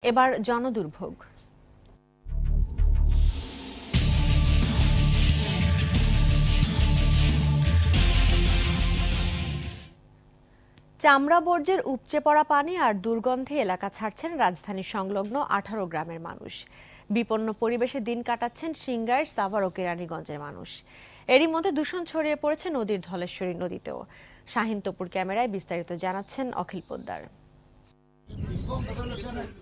এবার জনদুর্ভোগ। চামড়া বর্জ্যের উপচে পড়া পানি আর দুর্গন্ধে এলাকা ছাড়ছেন রাজধানী সংলগ্ন 18 গ্রামের মানুষ। বিপন্ন পরিবেশে দিন কাটাচ্ছেন সিংগাইর, সাভার ও কেরানীগঞ্জের মানুষ। এরই মধ্যে দূষণ ছড়িয়ে পড়েছে নদীর ধলেশ্বরী নদীতেও। শাহিন তপুর ক্যামেরায় বিস্তারিত জানাচ্ছেন অখিল পোদ্দার।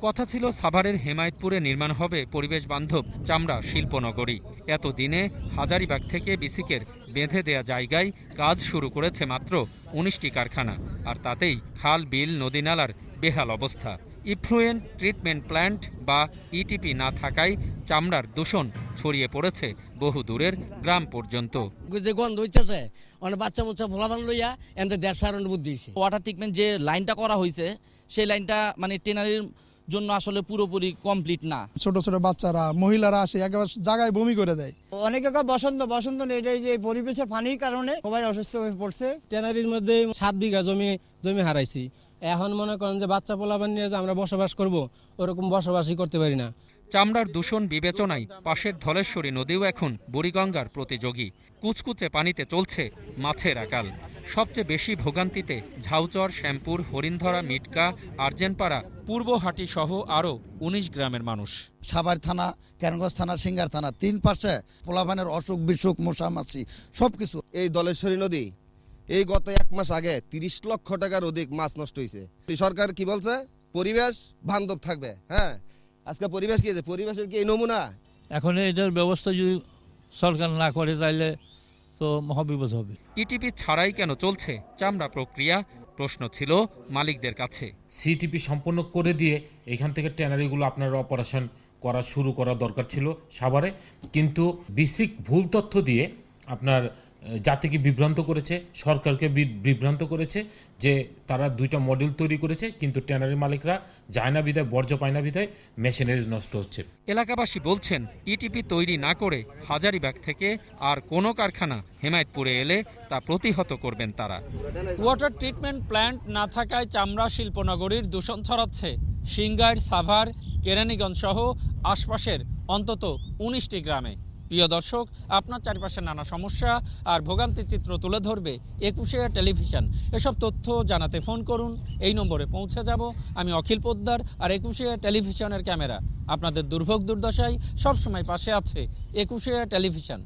কথা ছিল সাভারের হেমায়েতপুরে নির্মাণ হবে পরিবেশ বান্ধব চামড়া শিল্পনগরী। এতদিনে হাজারীবাগ থেকে বিসিকের বেঁধে দেয়া জায়গায় কাজ শুরু করেছে মাত্র 19টি কারখানা, আর তাতেই খাল, বিল, নদী নালার বেহাল অবস্থা। ইফ্লুয়েন্ট ট্রিটমেন্ট প্ল্যান্ট বা ইটিপি না থাকায় চামড়ার দূষণ ছড়িয়ে পড়েছে বহু দূরের গ্রাম পর্যন্ত। যে গন্ধ হইতেছে অনেক বাচ্চা বাচ্চা ফলাফান লইয়া এতে দেড় সারণ বুদ্ধি দিয়েছে। ওয়াটার ট্রিটমেন্ট যে লাইনটা করা হয়েছে সেই লাইনটা মানে টেনারির জন্য আসলে পুরোপুরি কমপ্লিট না। ছোট ছোট বাচ্চারা, মহিলারা আসে একেবারে জায়গায় বমি করে দেয়। অনেকে বসন্ত এটাই যে পরিবেশের পানির কারণে সবাই অসুস্থ হয়ে পড়ছে। ট্যানারির মধ্যে 7 বিঘা জমি হারাইছি। এখন মনে করেন যে বাচ্চা পোলাপান নিয়ে যে আমরা বসবাস করব, ওরকম বসবাসই করতে পারি না। চামড়ার দূষণ বিবেচনায় পাশের ধলেশ্বরী নদীও এখন বুড়িগঙ্গার প্রতিযোগী। কুচকুচে পানিতে চলছে মাছের আকাল। সবচেয়ে বেশি ভোগান্তিতে ঝাউচর, শ্যামপুর, হরিণধরা, মিটকা, আর্জেনপাড়া, পূর্বহাটি সহ আরও 19 গ্রামের মানুষ। সাভার থানা, কেরানীগঞ্জ থানা, সিংগার থানা, 3 পাশে পোলাপানের অসুখ বিসুখ, মশামাছি সবকিছু। এই ধলেশ্বরী নদী এই গত 1 মাস আগে 30 লক্ষ টাকার অধিক মাছ নষ্ট হয়েছে। সরকার কি বলছে? পরিবেশ বান্ধব থাকবে। হ্যাঁ, আজকে পরিবেশ কি, পরিবেশের কি এই নমুনা? এখন এটার ব্যবস্থা যদি সরকার না করে তাহলে তো মহাবিপদ হবে। ইটিপি ছাড়াই কেন চলছে চামড়া প্রক্রিয়া? প্রশ্ন ছিল মালিকদের কাছে। সিটিপি সম্পন্ন করে দিয়ে এখান থেকে ট্যানারিগুলো আপনার অপারেশন শুরু করা দরকার ছিল সাভারে, কিন্তু বেসিক ভুল তথ্য দিয়ে আপনার জাতিকে বিভ্রান্ত করেছে, সরকারকে বিভ্রান্ত করেছে যে তারা 2টা মডেল তৈরি করেছে, কিন্তু ট্যানারি মালিকরা যায় না বিধায়, বর্জ্য পায় না বিধায় মেশিনারিজ নষ্ট হচ্ছে। এলাকাবাসী বলছেন ইটিপি তৈরি না করে হাজারীবাগ থেকে আর কোনো কারখানা হেমায়েতপুরে এলে তা প্রতিহত করবেন তারা। ওয়াটার ট্রিটমেন্ট প্ল্যান্ট না থাকায় চামড়া শিল্পনগরীর দূষণ ছড়াচ্ছে সিংগাইর, সাভার, কেরানীগঞ্জ সহ আশপাশের অন্তত 19টি গ্রামে। প্রিয় দর্শক, আপনার চারপাশে নানা সমস্যা আর ভোগান্তির চিত্র তুলে ধরবে একুশে টেলিভিশন। এসব তথ্য জানাতে ফোন করুন, এই নম্বরে পৌঁছে যাব। আমি অখিল পোদ্দার, আর একুশে টেলিভিশনের ক্যামেরা আপনাদের দুর্ভোগ দুর্দশায় সবসময় পাশে আছে। একুশে টেলিভিশন।